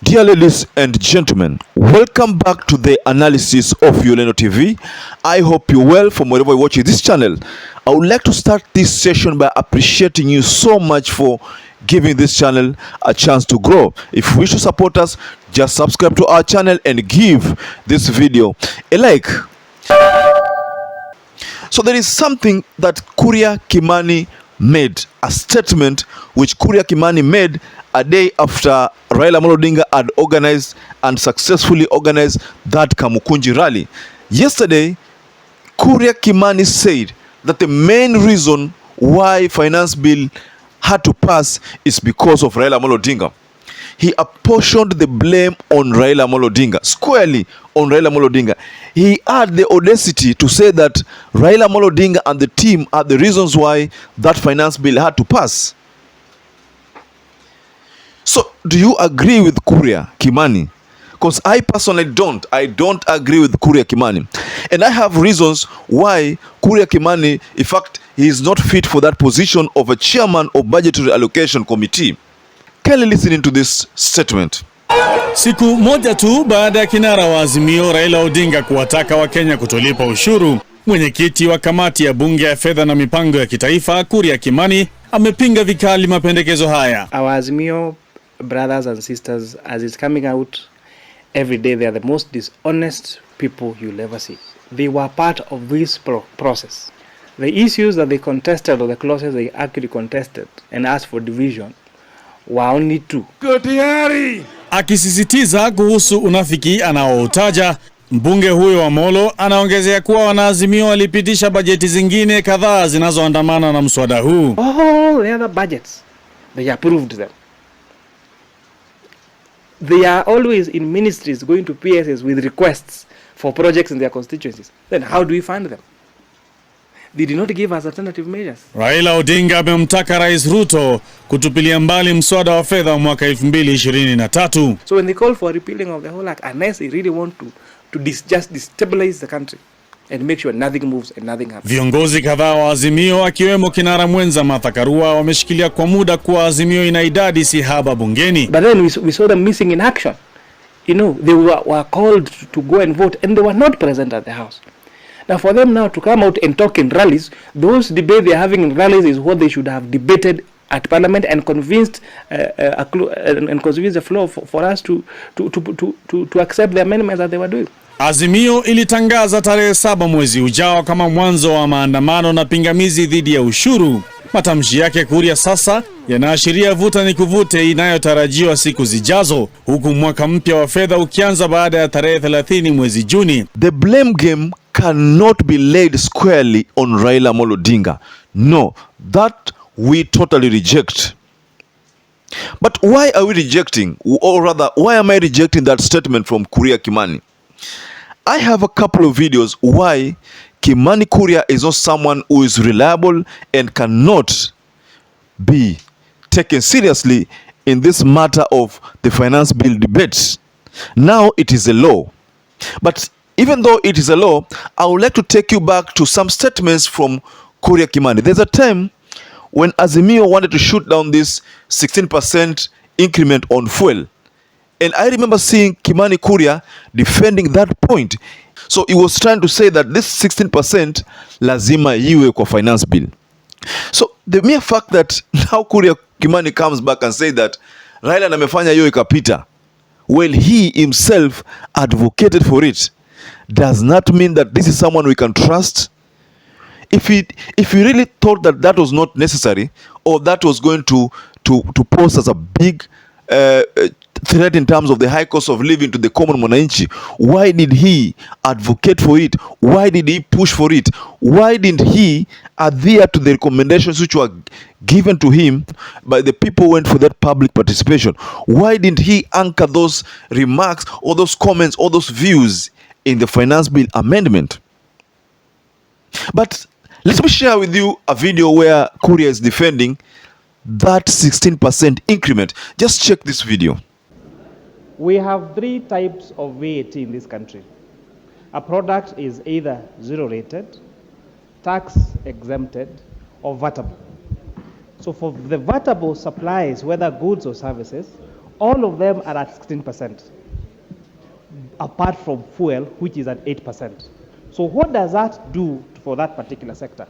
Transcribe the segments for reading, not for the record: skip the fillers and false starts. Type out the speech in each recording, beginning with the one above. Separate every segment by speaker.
Speaker 1: Dear ladies and gentlemen, welcome back to the analysis of YOLENO TV. I hope you're well from wherever you're watching this channel. I would like to start this session by appreciating you so much for giving this channel a chance to grow. If you wish to support us, just subscribe to our channel and give this video a like. So there is something that KURIA KIMANI made, a statement which KURIA KIMANI made a day after RAILA Odinga had organized and successfully organized that Kamukunji rally. Yesterday, KURIA KIMANI said that the main reason why finance bill had to pass is because of RAILA Odinga. He apportioned the blame on RAILA Odinga, squarely on RAILA Odinga. He had the audacity to say that RAILA Odinga and the team are the reasons why that finance bill had to pass. So, do you agree with KURIA KIMANI? Because I personally don't. I don't agree with KURIA KIMANI. And I have reasons why KURIA KIMANI, in fact, he is not fit for that position of a chairman of budgetary allocation committee. Can you listen to this statement?
Speaker 2: Siku moja tu baada ya kinara wa Azimio Raila Odinga kuwataka Wakenya kutolipa ushuru, mwenyekiti wa kamati ya bunge ya fedha na mipango ya kitaifa KURIA KIMANI amepinga vikali mapendekezo haya.
Speaker 3: Our Azimio brothers and sisters, as it's coming out every day, they are the most dishonest people you'll ever see. They were part of this process. The issues that they contested, or the clauses they actually contested and asked for division, were only two.
Speaker 2: Akisisitiza kuhusu unafiki anaoutaja, mbunge huyo wa Molo anaongezea kuwa wanaazimio walipitisha bajeti zingine kadhaa zinazoandamana na mswada huu.
Speaker 3: All the other budgets, they approved them. They are always in ministries going to PSS with requests for projects in their constituencies. Then how do we fund them? They did not give us alternative measures.
Speaker 2: Raila Odinga amemtaka Rais RUTO kutupilia mbali mswada wa fedha wa mwaka 2023.
Speaker 3: So when they call for repealing of the whole act, unless they really want to just destabilize the country and make sure nothing moves and nothing happens.
Speaker 2: Viongozi kadhaa wa Azimio akiwemo kinara mwenza Martha Karua wameshikilia kwa muda kuwa Azimio ina idadi si haba bungeni.
Speaker 3: But then we saw them missing in action. You know, they were called to go and vote and they were not present at the House. Now for them now to come out and talk in rallies, those debates they are having in rallies is what they should have debated at Parliament and convinced the floor for us to accept the amendments that they were doing.
Speaker 2: Azimio ilitangaza tarehe 7 mwezi ujao kama mwanzo wa maandamano na pingamizi dhidi ya ushuru. Matamshi yake KURIA sasa yanaashiria vuta ni kuvute inayotarajiwa siku zijazo, huku mwaka mpya wa fedha ukianza baada ya tarehe 30 mwezi Juni.
Speaker 1: The blame game cannot be laid squarely on RAILA Odinga. No, that we totally reject. But why are we rejecting? Or rather, why am I rejecting that statement from KURIA KIMANI? I have a couple of videos why KIMANI KURIA is not someone who is reliable and cannot be taken seriously in this matter of the finance bill debates. Now it is a law. But even though it is a law, I would like to take you back to some statements from KURIA KIMANI. There's a time when Azimio wanted to shoot down this 16% increment on fuel. And I remember seeing KIMANI KURIA defending that point. So he was trying to say that this 16% lazima iwe kwa finance bill. So the mere fact that now KURIA KIMANI comes back and say that Raila namefanya hiyo ikapita, well, he himself advocated for it, does not mean that this is someone we can trust. If he really thought that that was not necessary, or that was going to pose as a big threat in terms of the high cost of living to the common mwananchi, why did he advocate for it? Why did he push for it? Why didn't he adhere to the recommendations which were given to him by the people who went for that public participation? Why didn't he anchor those remarks or those comments or those views in the finance bill amendment? But let me share with you a video where KURIA is defending that 16% increment. Just check this video.
Speaker 4: We have three types of VAT in this country. A product is either zero rated, tax exempted, or vatable. So for the vatable supplies, whether goods or services, all of them are at 16%, apart from fuel, which is at 8%. So what does that do for that particular sector?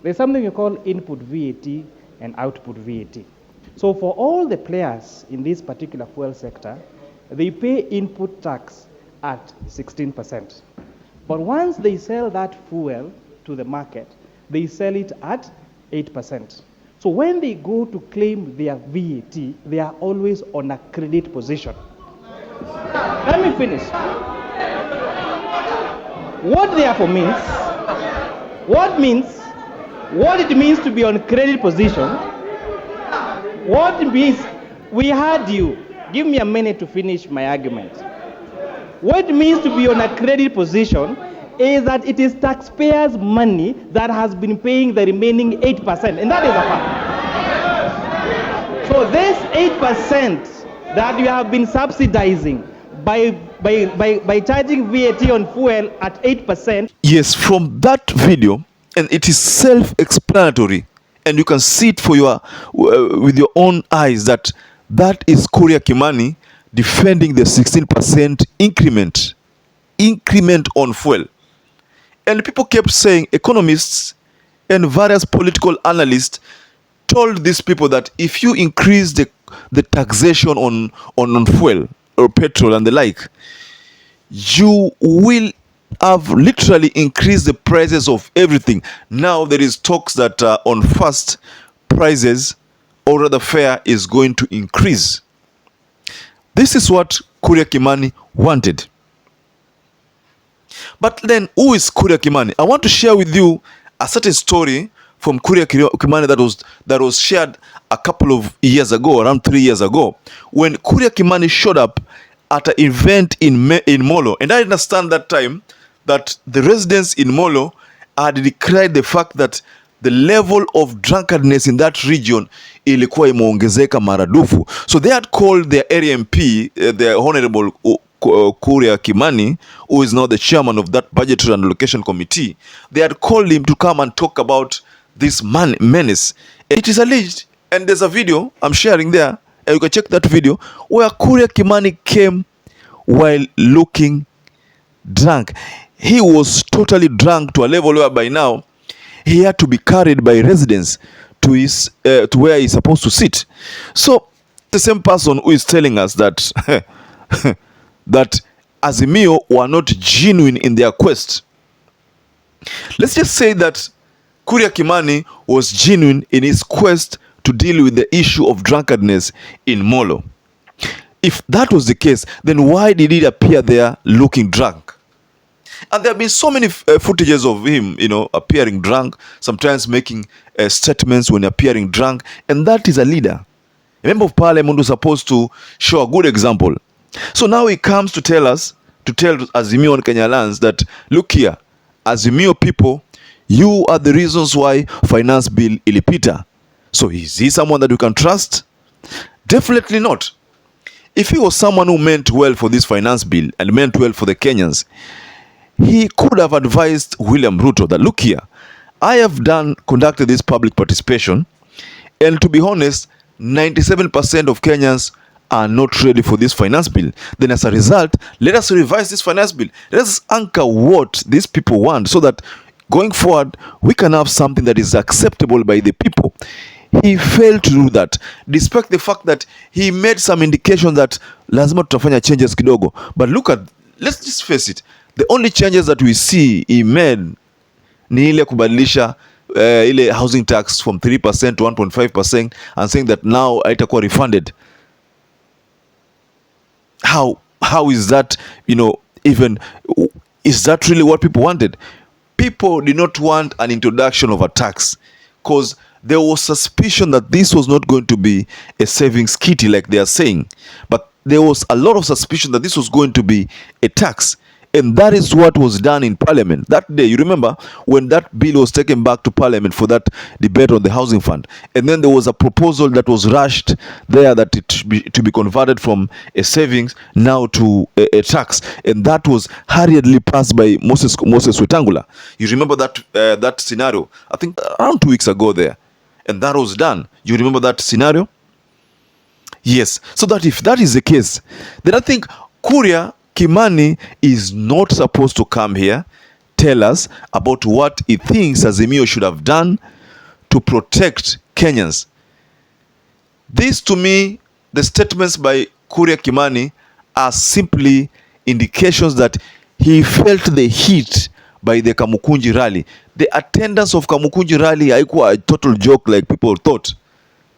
Speaker 4: There's something you call input VAT and output VAT. So for all the players in this particular fuel sector, they pay input tax at 16%. But once they sell that fuel to the market, they sell it at 8%. So when they go to claim their VAT, they are always on a credit position. Let me finish. What therefore means, what it means to be on credit position, what it means, we heard you. Give me a minute to finish my argument. What it means to be on a credit position is that it is taxpayers' money that has been paying the remaining 8%, and that is a fact. So this 8% that you have been subsidizing by charging VAT on fuel at 8%.
Speaker 1: Yes, from that video, and it is self-explanatory, and you can see it for your with your own eyes that is KURIA KIMANI defending the 16% increment on fuel. And people kept saying, economists and various political analysts told these people that if you increase the taxation on fuel or petrol and the like, you will have literally increased the prices of everything. Now there is talks that on first prices, or rather fare, is going to increase. This is what KURIA KIMANI wanted. But then, who is KURIA KIMANI? I want to share with you a certain story from KURIA KIMANI that was shared a couple of years ago, around 3 years ago, when KURIA KIMANI showed up at an event in Molo. And I understand that time that the residents in Molo had decried the fact that the level of drunkenness in that region ilikuwa imeongezeka maradufu. So they had called their area MP, the Honorable KURIA KIMANI, who is now the chairman of that budgetary and allocation committee. They had called him to come and talk about this menace. It is alleged, and there's a video I'm sharing there, and you can check that video, where KURIA KIMANI came while looking drunk. He was totally drunk to a level where by now he had to be carried by residents to his to where he's supposed to sit. So the same person who is telling us that that Azimio were not genuine in their quest. Let's just say that KURIA KIMANI was genuine in his quest to deal with the issue of drunkenness in Molo. If that was the case, then why did he appear there looking drunk? And there have been so many footages of him, appearing drunk, sometimes making statements when appearing drunk, and that is a leader. A member of parliament who's supposed to show a good example. So now he comes to tell Azimio and Kenyalans that, look here, Azimio people, you are the reasons why finance bill ilipita. So is he someone that you can trust? Definitely not. If he was someone who meant well for this finance bill and meant well for the Kenyans, he could have advised William Ruto that, look here, I have conducted this public participation, and to be honest, 97% of Kenyans are not ready for this finance bill. Then as a result, let us revise this finance bill. Let us anchor what these people want so that going forward, we can have something that is acceptable by the people. He failed to do that, despite the fact that he made some indication that lazima tutafanya changes kidogo. But let's just face it, the only changes that we see he made ni ile kubadilisha ile housing tax from 3% to 1.5% and saying that now haitakuwa refunded. How is that, even, is that really what people wanted? People did not want an introduction of a tax because there was suspicion that this was not going to be a savings kitty like they are saying, but there was a lot of suspicion that this was going to be a tax. And that is what was done in Parliament that day. You remember when that bill was taken back to Parliament for that debate on the housing fund, and then there was a proposal that was rushed there that it to be converted from a savings now to a tax, and that was hurriedly passed by Moses Wetangula. You remember that scenario? I think around 2 weeks ago there, and that was done. You remember that scenario? Yes. So that if that is the case, then I think KURIA KIMANI is not supposed to come here, tell us about what he thinks Azimio should have done to protect Kenyans. This, to me, the statements by KURIA KIMANI are simply indications that he felt the heat by the Kamukunji rally. The attendance of Kamukunji rally haikuwa a total joke like people thought.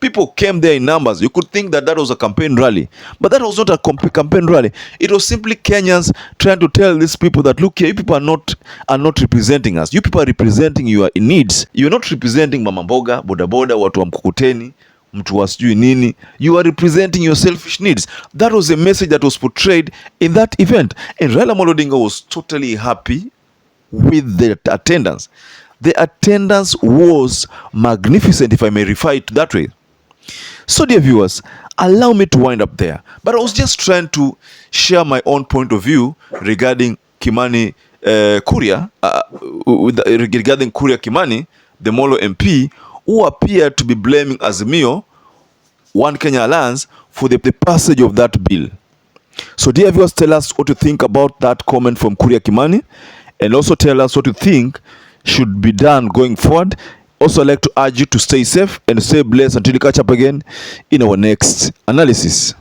Speaker 1: People came there in numbers. You could think that that was a campaign rally, but that was not a campaign rally. It was simply Kenyans trying to tell these people that, look here, you people are not representing us. You people are representing your needs. You are not representing mama mboga, boda boda, watu wa mkukuteni, mtu wa sijui nini. You are representing your selfish needs. That was a message that was portrayed in that event, and Raila Amolo Odinga was totally happy with the attendance. The attendance was magnificent, if I may refer it that way. So, dear viewers, allow me to wind up there. But I was just trying to share my own point of view regarding KIMANI KURIA, regarding KURIA KIMANI, the Molo MP, who appeared to be blaming Azimio, One Kenya Alliance, for the passage of that bill. So, dear viewers, tell us what you think about that comment from KURIA KIMANI, and also tell us what you think should be done going forward. Also, I'd like to urge you to stay safe and stay blessed until we catch up again in our next analysis.